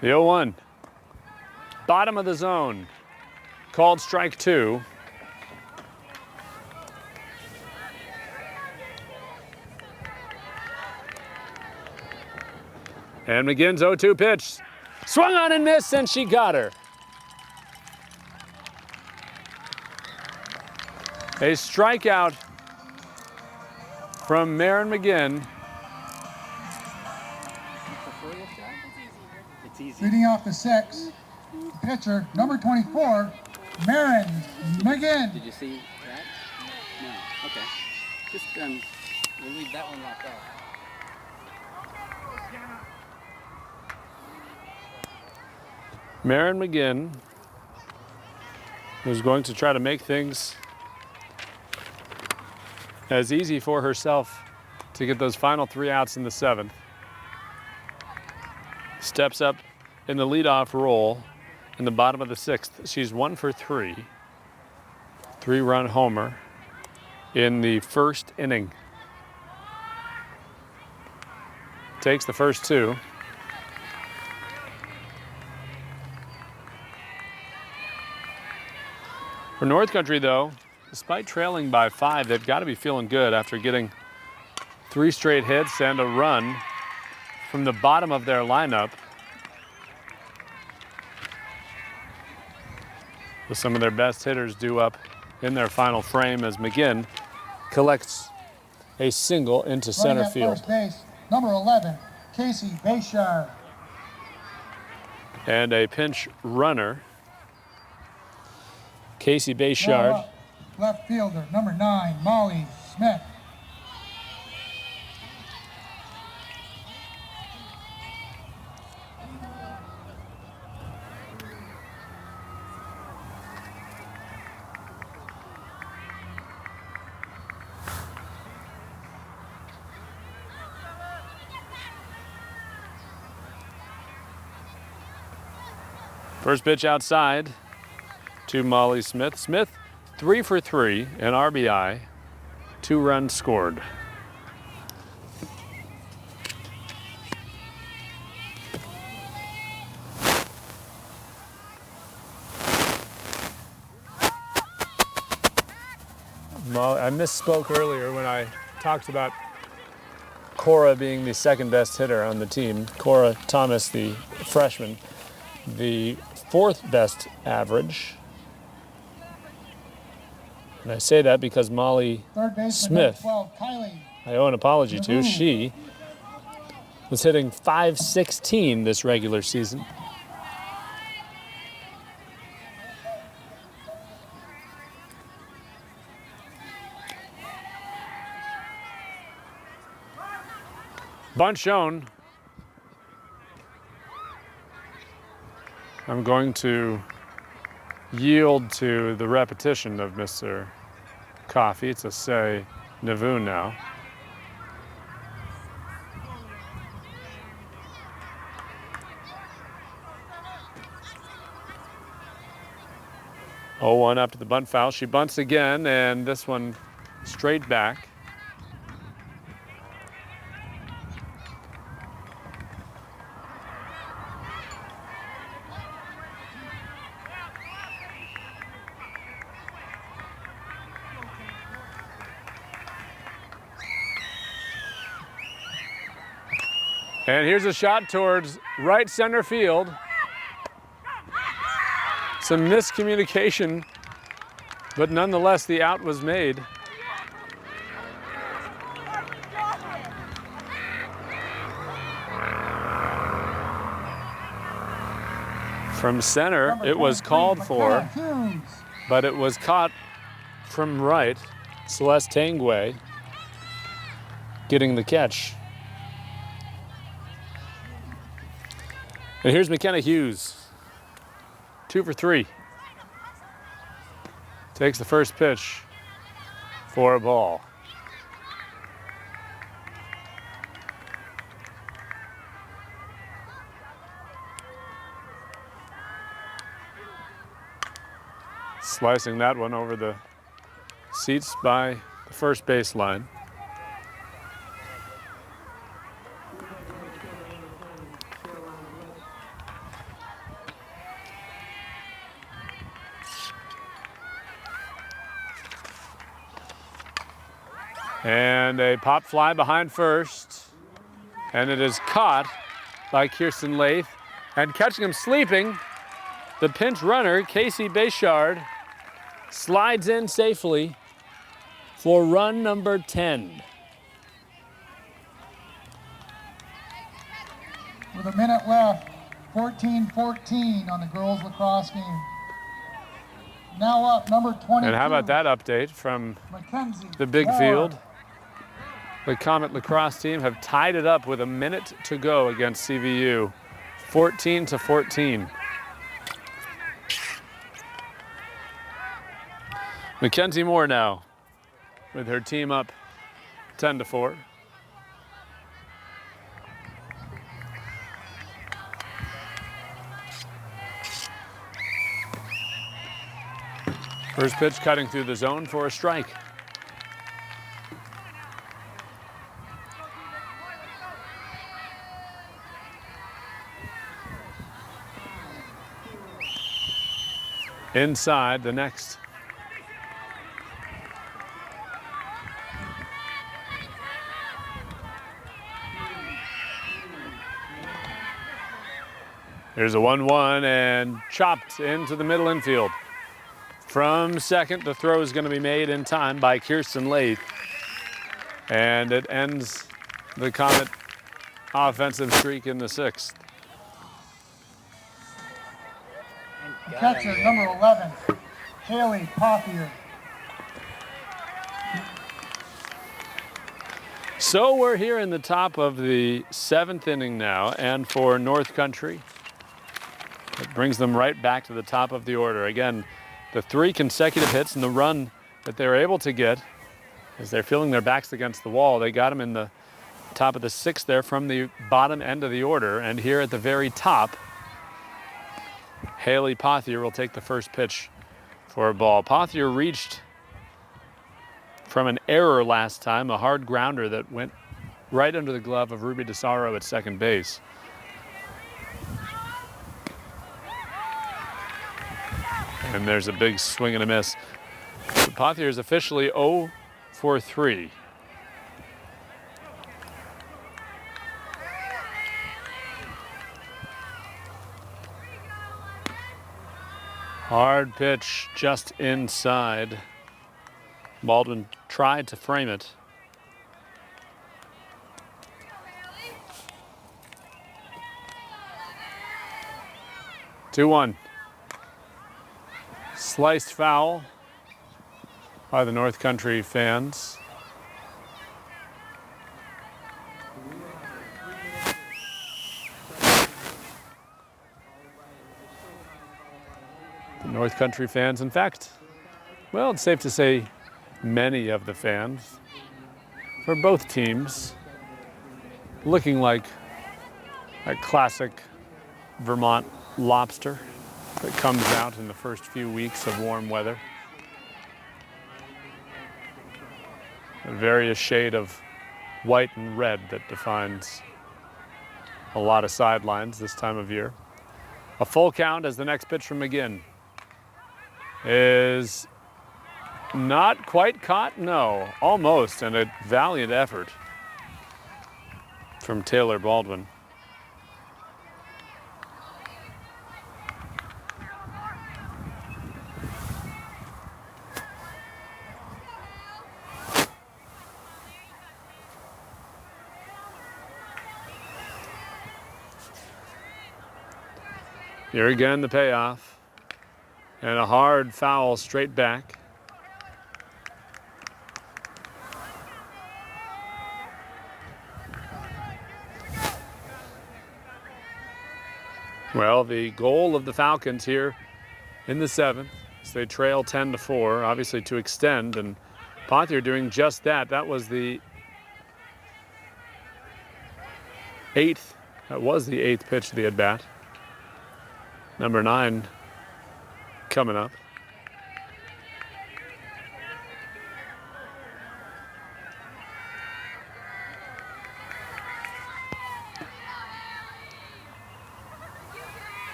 The 0-1. Bottom of the zone. Called strike 2. And McGinn's 0-2 pitch. Swung on and missed, and she got her. A strikeout from Maren McGinn. It's easy. Leading off the 6, pitcher, number 24, Marin McGinn. Did you see that? No. Okay. Just we'll leave that one locked off. Marin McGinn, who's going to try to make things as easy for herself to get those final 3 outs in the 7th. Steps up in the leadoff role in the bottom of the 6th. She's 1 for 3. 3-run homer in the first inning. Takes the first 2. For North Country, though, despite trailing by 5, they've got to be feeling good after getting 3 straight hits and a run from the bottom of their lineup, with some of their best hitters due up in their final frame as McGinn collects a single into center Running at field. first base, number 11, Casey Bayshard. And a pinch runner, Casey Runner Bayshard. up, left fielder, number 9, Molly Smith. First pitch outside to Molly Smith. Smith, 3 for 3, an RBI, 2 runs scored. I misspoke earlier when I talked about Cora being the second best hitter on the team. Cora Thomas, the freshman, the 4th best average. And I say that because Molly Third baseman, Smith, number 12, Kylie. I owe an apology to, she was hitting .516 this regular season. Bunt shown. I'm going to yield to the repetition of Mr. Coffey to say Navu now. Oh, 1 up to the bunt foul. She bunts again, and this one straight back. And here's a shot towards right center field. Some miscommunication, but nonetheless the out was made. From center, it was called for, but it was caught from right. Celeste Tangway getting the catch. And here's McKenna Hughes, 2 for 3. Takes the first pitch for a ball. Slicing that one over the seats by the first baseline. And a pop fly behind first. And it is caught by Kirsten Lath. And catching him sleeping, the pinch runner, Casey Bayshard, slides in safely for run number 10. With a minute left, 14-14 on the girls lacrosse game. Now up, number 22. And how about that update from Mackenzie the big Moore. field? The Comet lacrosse team have tied it up with a minute to go against CVU, 14-14. Mackenzie Moore now with her team up 10-4. First pitch cutting through the zone for a strike. Inside the next. Here's a 1-1 and chopped into the middle infield. From second, the throw is going to be made in time by Kirsten Lath. And it ends the Comet offensive streak in the sixth. Catcher number 11, Haley Pothier. So we're here in the top of the seventh inning now, and for North Country, it brings them right back to the top of the order. Again, the 3 consecutive hits and the run that they were able to get as they're feeling their backs against the wall. They got them in the top of the sixth there from the bottom end of the order, and here at the very top, Haley Pothier will take the first pitch for a ball. Pothier reached from an error last time, a hard grounder that went right under the glove of Ruby DeSaro at second base. And there's a big swing and a miss. So Pothier is officially 0 for 3. Hard pitch just inside. Baldwin tried to frame it. Two 1. Sliced foul by the North Country fans. The North Country fans, in fact, well, it's safe to say many of the fans for both teams looking like a classic Vermont lobster that comes out in the first few weeks of warm weather. A various shade of white and red that defines a lot of sidelines this time of year. A full count as the next pitch from McGinn is not quite caught, no, almost, and a valiant effort from Taylor Baldwin. Here again, the payoff, and a hard foul straight back. Well, the goal of the Falcons here in the seventh is they trail 10-4, obviously to extend, and Pothier doing just that. That was the eighth pitch of the at-bat. Number 9 coming up.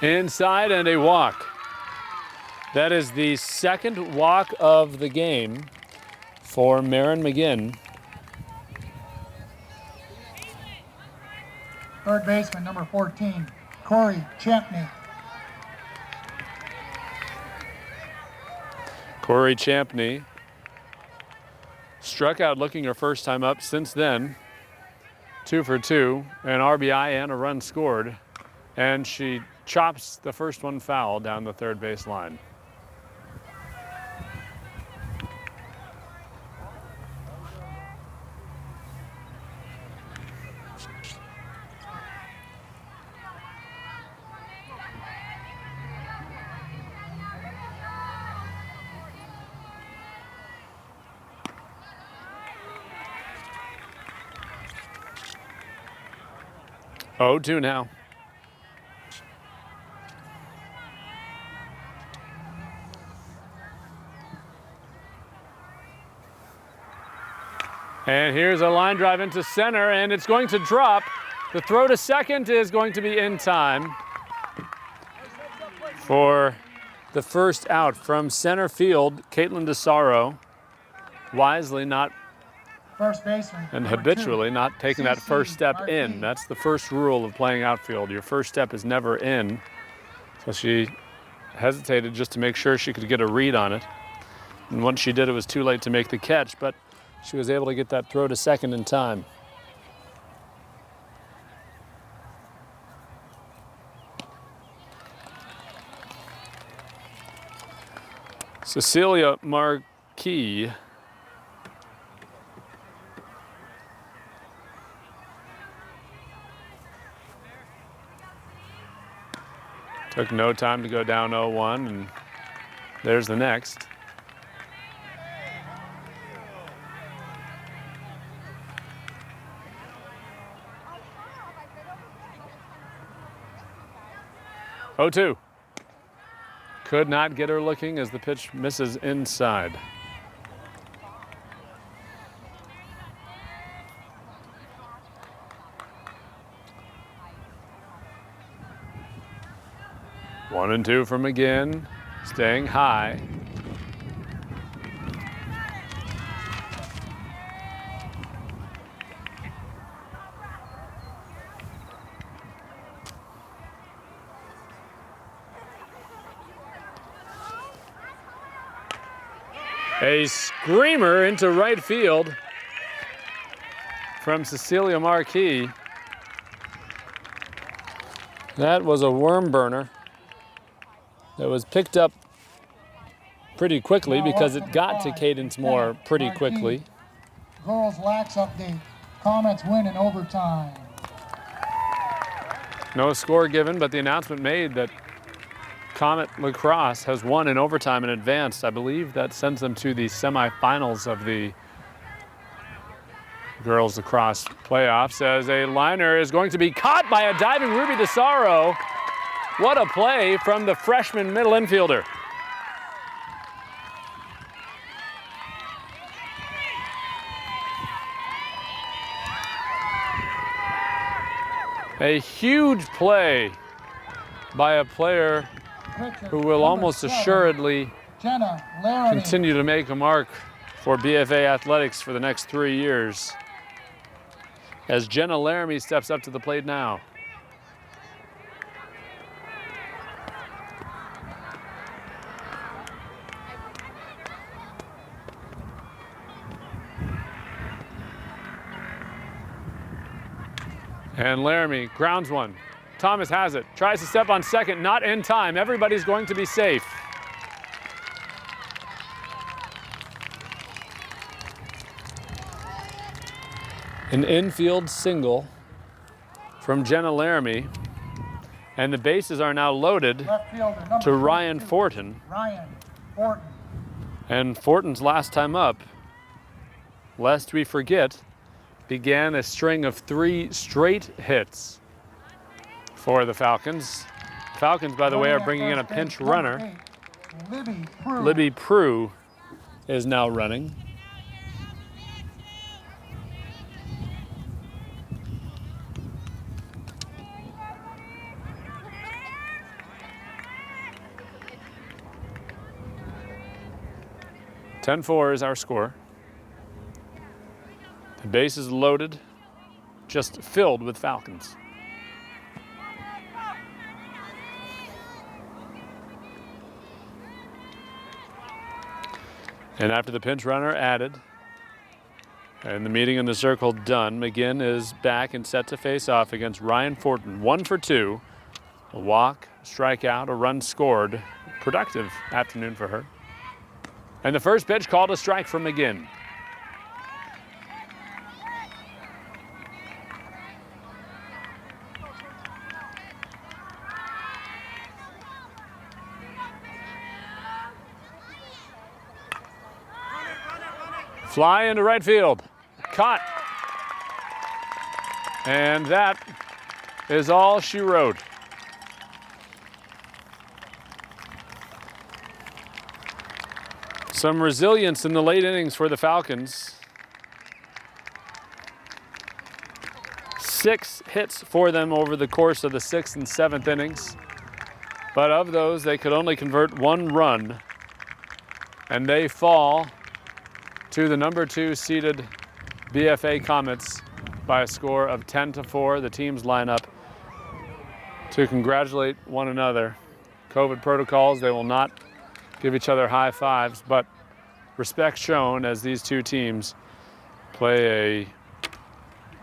Inside and a walk. That is the second walk of the game for Marin McGinn. Third baseman, number 14, Corey Champney. Corey Champney struck out looking her first time up since then. 2 for 2, an RBI and a run scored, and she chops the first one foul down the third base line. Oh, 2 now. And here's a line drive into center, and it's going to drop. The throw to second is going to be in time for the first out from center field. Caitlin DeSaro wisely not First baseman. and number habitually 2, not taking that CC first step Marquis. in. That's the first rule of playing outfield. Your first step is never in. So she hesitated just to make sure she could get a read on it. And once she did, it was too late to make the catch, but she was able to get that throw to second in time. Cecilia Marquis took no time to go down 0-1, and there's the next. Oh, 2. Could not get her looking as the pitch misses inside. One and 2 from McGinn, staying high. A screamer into right field from Cecilia Marquis. That was a worm burner that was picked up pretty quickly because it got to Cadence Moore pretty quickly. Girls lax update. Comets win in overtime. No score given, but the announcement made that Comet Lacrosse has won in overtime and advanced. I believe that sends them to the semifinals of the girls lacrosse playoffs, as a liner is going to be caught by a diving Ruby DeSaro. What a play from the freshman middle infielder. A huge play by a player who will almost assuredly Jenna Laramie. continue to make a mark for BFA Athletics for the next 3 years, as Jenna Laramie steps up to the plate now. And Laramie grounds one. Thomas has it, tries to step on second, not in time. Everybody's going to be safe. An infield single from Jenna Laramie, and the bases are now loaded Left fielder, number to Ryan 22, Fortin. Ryan Fortin. And Fortin's last time up, lest we forget, began a string of 3 straight hits for the Falcons. Falcons, by the way, are bringing in a pinch runner. Libby Prue. Libby Prue is now running. (10-4) is our score. The base is loaded, just filled with Falcons. And after the pinch runner added, And the meeting in the circle done. McGinn is back and set to face off against Ryan Fortin. 1 for 2. A walk, strikeout, a run scored. Productive afternoon for her. And the first pitch called a strike from McGinn. Fly into right field. Caught. And that is all she wrote. Some resilience in the late innings for the Falcons. 6 hits for them over the course of the 6th and 7th innings. But of those, they could only convert 1 run. And they fall to the number 2 seeded BFA Comets by a score of 10-4. The teams line up to congratulate one another. COVID protocols, they will not give each other high fives, but respect shown as these two teams play a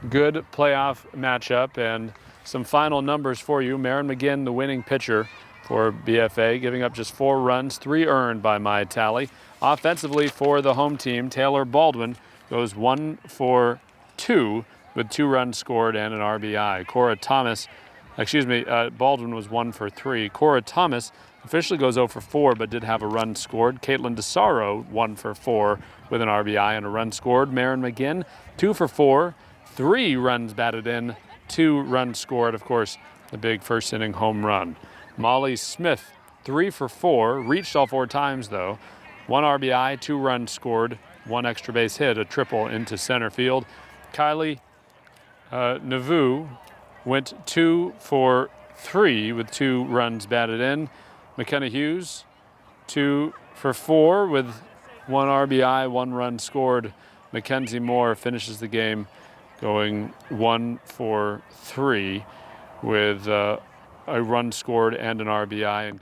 good playoff matchup. And some final numbers for you. Maren McGinn, the winning pitcher for BFA, giving up just 4 runs, 3 earned by my tally. Offensively for the home team, Taylor Baldwin goes 1 for 2 with 2 runs scored and an RBI. Baldwin was 1 for 3. Cora Thomas officially goes 0 for 4, but did have a run scored. Caitlin DeSaro, 1 for 4 with an RBI and a run scored. Maren McGinn, 2 for 4, 3 runs batted in, 2 runs scored. Of course, the big first inning home run. Molly Smith, 3 for 4, reached all 4 times though. 1 RBI, 2 runs scored, 1 extra base hit, a triple into center field. Kylie Navu went 2 for 3 with 2 runs batted in. McKenna Hughes, 2 for 4 with 1 RBI, 1 run scored. Mackenzie Moore finishes the game going 1 for 3 with a run scored and an RBI. And